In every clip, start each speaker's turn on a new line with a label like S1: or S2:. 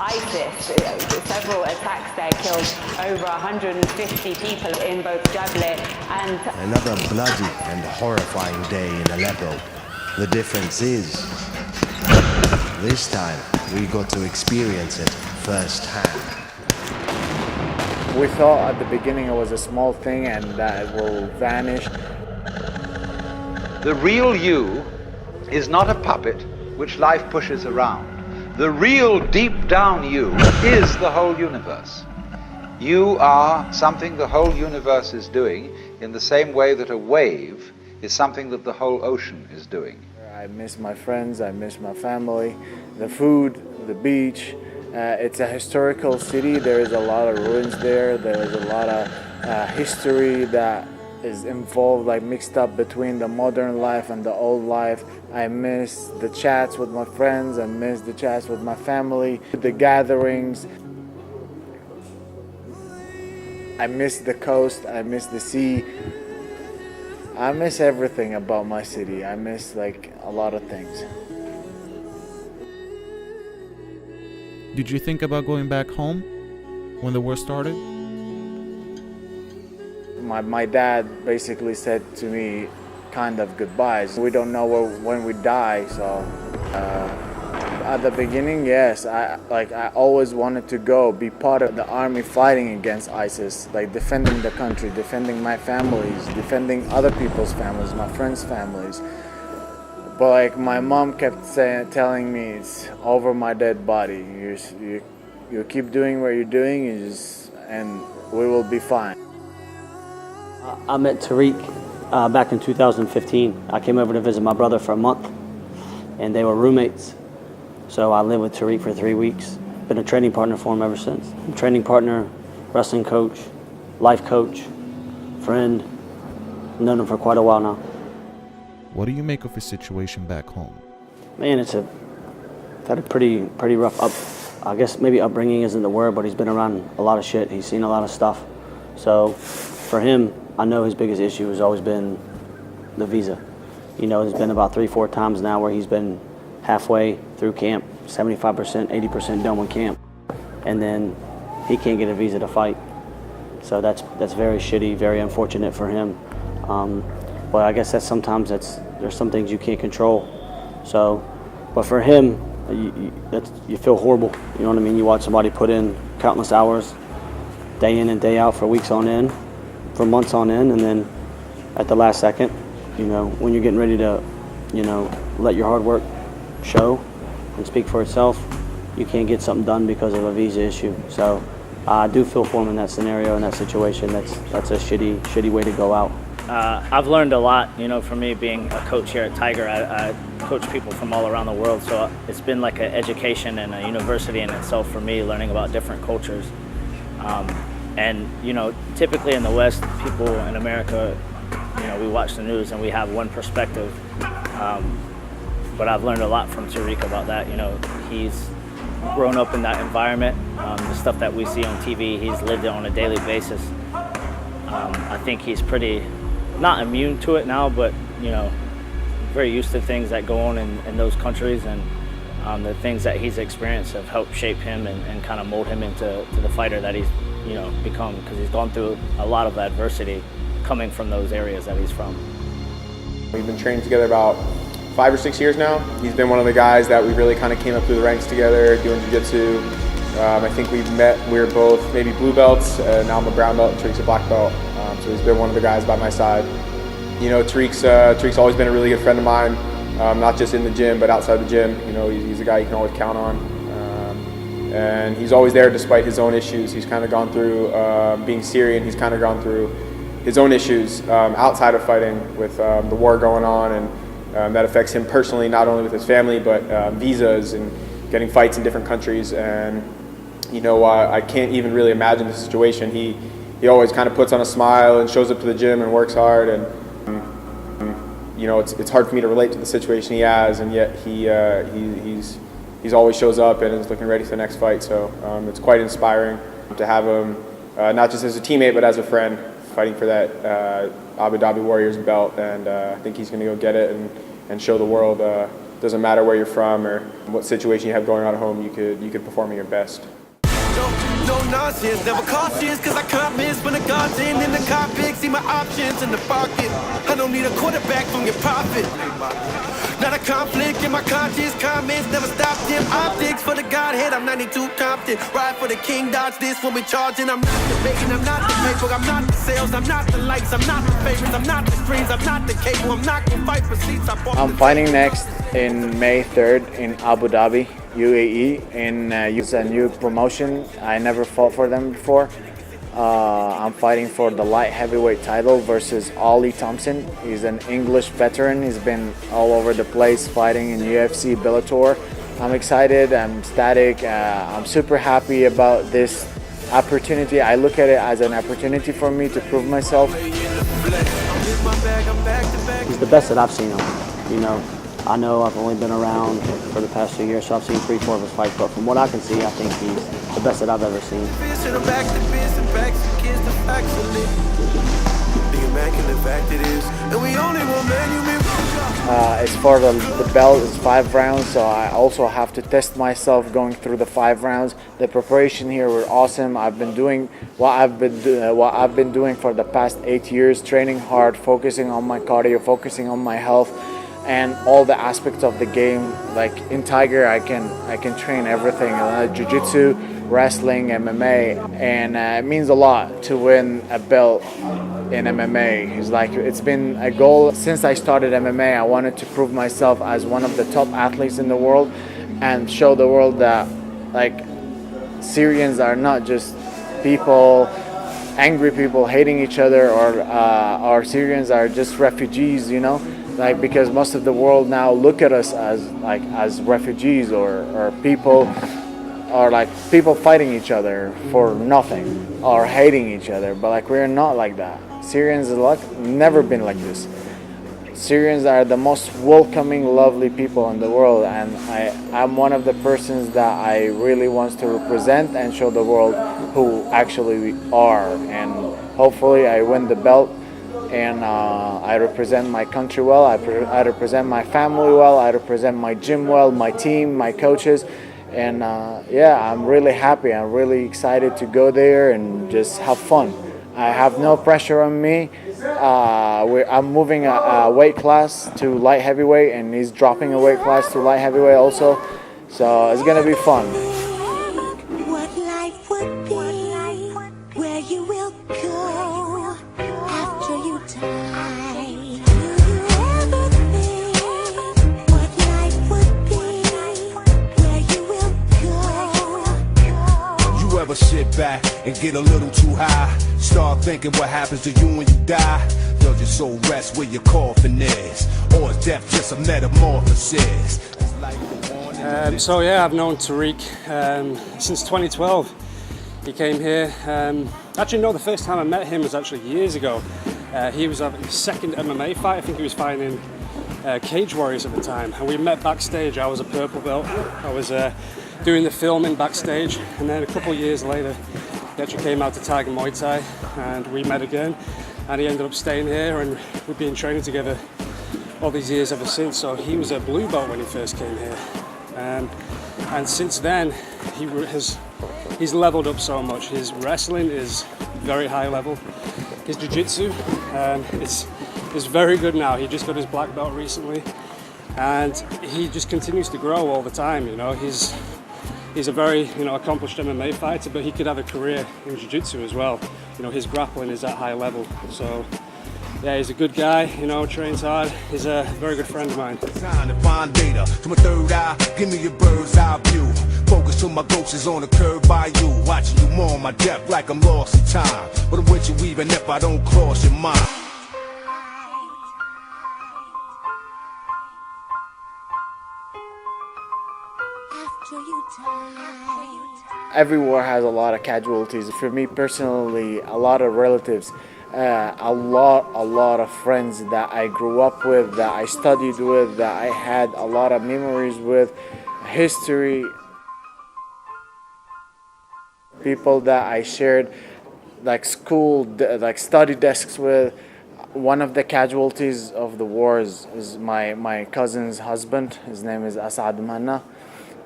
S1: ISIS, several attacks there killed over 150 people in both Jabal and...
S2: Another bloody and horrifying day in Aleppo. The difference is, this time we got to experience it firsthand.
S3: We thought at the beginning it was a small thing and that it will vanish.
S4: The real you is not a puppet which life pushes around. The real deep down you is the whole universe. You are something the whole universe is doing in the same way that a wave is something that the whole ocean is doing.
S3: I miss my friends, I miss my family, the food, the beach. It's a historical city. There is a lot of ruins there. There is a lot of history that is involved, like mixed up between the modern life and the old life. I miss the chats with my friends. I miss the chats with my family, the gatherings. I miss the coast. I miss the sea. I miss everything about my city. I miss like a lot of things.
S5: Did you think about going back home when the war started?
S3: My dad basically said to me kind of goodbyes. We don't know when we die, so at the beginning, yes, I always wanted to go be part of the army fighting against ISIS, like defending the country, defending my families, defending other people's families, my friends' families. But like my mom kept telling me, it's over my dead body. You keep doing what you're doing, and we will be fine.
S6: I met Tariq back in 2015. I came over to visit my brother for a month, and they were roommates. So I lived with Tariq for 3 weeks. Been a training partner for him ever since. Training partner, wrestling coach, life coach, friend. Known him for quite a while now.
S5: What do you make of his situation back home?
S6: Man, had a pretty rough I guess maybe upbringing isn't the word, but he's been around a lot of shit. He's seen a lot of stuff. So for him, I know his biggest issue has always been the visa. You know, there's been about 3-4 times now where he's been halfway through camp, 75%, 80% done with camp, and then he can't get a visa to fight. So that's very shitty, very unfortunate for him. But I guess there's some things you can't control. So, but for him, you feel horrible. You know what I mean? You watch somebody put in countless hours, day in and day out for weeks on end, for months on end, and then at the last second, you know, when you're getting ready to, you know, let your hard work show and speak for itself, you can't get something done because of a visa issue. So I do feel for him in that scenario, in that situation. That's a shitty way to go out.
S7: I've learned a lot, you know, for me being a coach here at Tiger. I coach people from all around the world, so it's been like an education and a university in itself for me, learning about different cultures. And, you know, typically in the West, people in America, you know, we watch the news and we have one perspective. But I've learned a lot from Tariq about that. You know, he's grown up in that environment. The stuff that we see on TV, he's lived it on a daily basis. I think he's pretty, not immune to it now, but, you know, very used to things that go on in those countries, and the things that he's experienced have helped shape him and kind of mold him into the fighter that he's, you know, become, because he's gone through a lot of adversity coming from those areas that he's from.
S8: We've been training together about 5 or 6 years now. He's been one of the guys that we really kind of came up through the ranks together doing jiu-jitsu. I think we were both maybe blue belts, now I'm a brown belt and Tariq's a black belt. So he's been one of the guys by my side. You know, Tariq's always been a really good friend of mine, not just in the gym, but outside the gym. You know, he's a guy you can always count on. And he's always there despite his own issues. He's kind of gone through, being Syrian, he's kind of gone through his own issues outside of fighting with the war going on, and that affects him personally, not only with his family, but visas and getting fights in different countries. And, you know, I can't even really imagine the situation. He always kind of puts on a smile and shows up to the gym and works hard, and you know, it's hard for me to relate to the situation he has, and yet he's always shows up and is looking ready for the next fight. So it's quite inspiring to have him, not just as a teammate, but as a friend, fighting for that Abu Dhabi Warriors belt. And I think he's going to go get it and show the world Doesn't matter where you're from or what situation you have going on at home, you could perform at your best.
S9: No nonsense, never cautious, cause I can't miss when the God's in the cockpit. See my options in the pocket. I don't need a quarterback from your profit. Not a conflict in my conscience, comments never stopped him. Optics for the Godhead, I'm 92 Compton. Ride for the king, dodge this when we charging. I'm not the bacon, I'm not the paper, I'm not the sales, I'm not the likes, I'm not the favorites, I'm not the streams, I'm not the cable, I'm not gonna fight for seats.
S3: I'm fighting next in May 3rd in Abu Dhabi, UAE, and it's a new promotion. I never fought for them before. I'm fighting for the light heavyweight title versus Ollie Thompson. He's an English veteran. He's been all over the place fighting in UFC, Bellator. I'm excited, I'm ecstatic, I'm super happy about this opportunity. I look at it as an opportunity for me to prove myself.
S6: He's the best that I've seen him, you know. I know I've only been around for the past 2 years, so I've seen 3-4 of his fights, but from what I can see, I think he's the best that I've ever seen.
S3: As for the belt, it's 5 rounds, so I also have to test myself going through the 5 rounds. The preparation here were awesome. I've been doing what I've been doing for the past 8 years, training hard, focusing on my cardio, focusing on my health, and all the aspects of the game. Like in Tiger, I can train everything: jiu-jitsu, wrestling, MMA, and it means a lot to win a belt in MMA. It's been a goal since I started MMA. I wanted to prove myself as one of the top athletes in the world and show the world that Syrians are not just people, angry people hating each other, or Syrians are just refugees, you know. Because most of the world now look at us as refugees or people fighting each other for nothing or hating each other, but we're not like that. Syrians never been like this. Syrians are the most welcoming, lovely people in the world, and I'm one of the persons that I really want to represent and show the world who actually we are, and hopefully I win the belt. And I represent my country well, I represent my family well, I represent my gym well, my team, my coaches, and yeah, I'm really happy, I'm really excited to go there and just have fun. I have no pressure on me. I'm moving a weight class to light heavyweight, and he's dropping a weight class to light heavyweight also, so it's gonna be fun.
S10: What life would be, where you will go after you die. Do you ever think what life would be, where you will go?
S11: You ever sit back and get a little too high? Start thinking what happens to you when you die? Does your soul rest where your coffin is? Or is death just a metamorphosis?
S12: So yeah, I've known Tariq since 2012. He came here. Actually, no, the first time I met him was actually years ago. He was having his second MMA fight. I think he was fighting in Cage Warriors at the time. And we met backstage. I was a purple belt. I was doing the filming backstage. And then a couple of years later, he actually came out to Tiger Muay Thai. And we met again. And he ended up staying here. And we've been training together all these years ever since. So he was a blue belt when he first came here. And since then, he's leveled up so much. His wrestling is very high level. His jiu-jitsu is very good now. He just got his black belt recently, and he just continues to grow all the time. You know, he's a very accomplished MMA fighter, but he could have a career in jiu-jitsu as well. You know, his grappling is at high level. So yeah, he's a good guy, trains hard. He's a very good friend of mine.
S11: Time to find data to my third eye, give me your bird's eye view. Focus till my ghost is on the curve by you. Watching you more on my depth like I'm lost in time. But I'm with you even if I don't cross your mind.
S10: After you die.
S3: Every war has a lot of casualties. For me personally, a lot of relatives. A lot of friends that I grew up with, that I studied with, that I had a lot of memories with, history, people that I shared school, study desks with. One of the casualties of the war is my cousin's husband. His name is Asad Manna,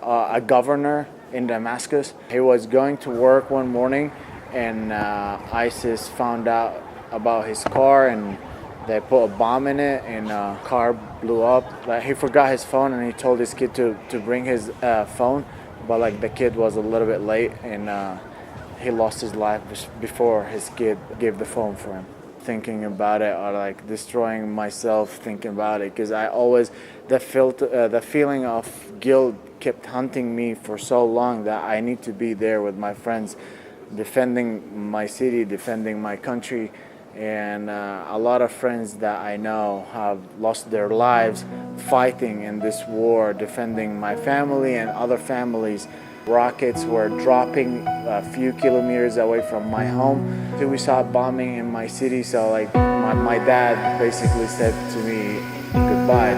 S3: a governor in Damascus. He was going to work one morning and ISIS found out about his car and they put a bomb in it and car blew up. Like, he forgot his phone and he told his kid to bring his phone, but like the kid was a little bit late and he lost his life before his kid gave the phone for him. Thinking about it or like destroying myself thinking about it, because I always the feeling of guilt kept hunting me for so long that I need to be there with my friends, defending my city, defending my country. And a lot of friends that I know have lost their lives fighting in this war, defending my family and other families. Rockets were dropping a few kilometers away from my home. Suicide bombing in my city, so like my dad basically said to me goodbye.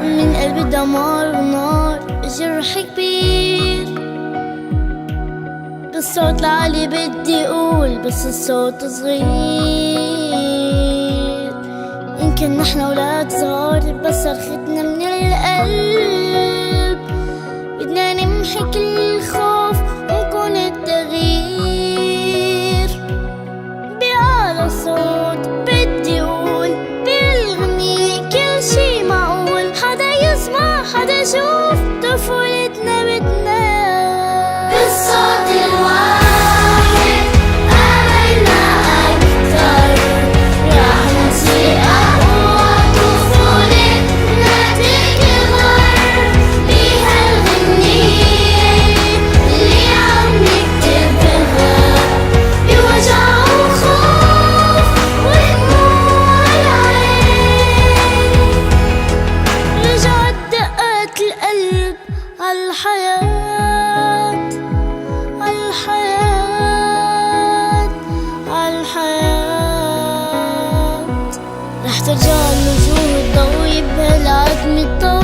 S10: من قلبي دمار ونار جرح كبير، بالصوت العالي بدي اقول بس الصوت صغير. يمكن نحن ولاد صغار بس صرختنا من القلب، بدنا نمحي كل الخوف ونكون التغيير. بأعلى صوت بدي اقول بالغنية كل شي معقول، حدا يسمع حدا يشوف طفولتنا بدنا بالصوت الواحد آمنا أكثر، راح نصير أقوى طفولتنا تكبر بهالغنية اللي عم نكتبها بوجع وخوف ودموع العين. رجعت دقات القلب عالحياة عالحياة عالحياة. رح ترجع الوجوه الضوية بهالعتمة الطويلة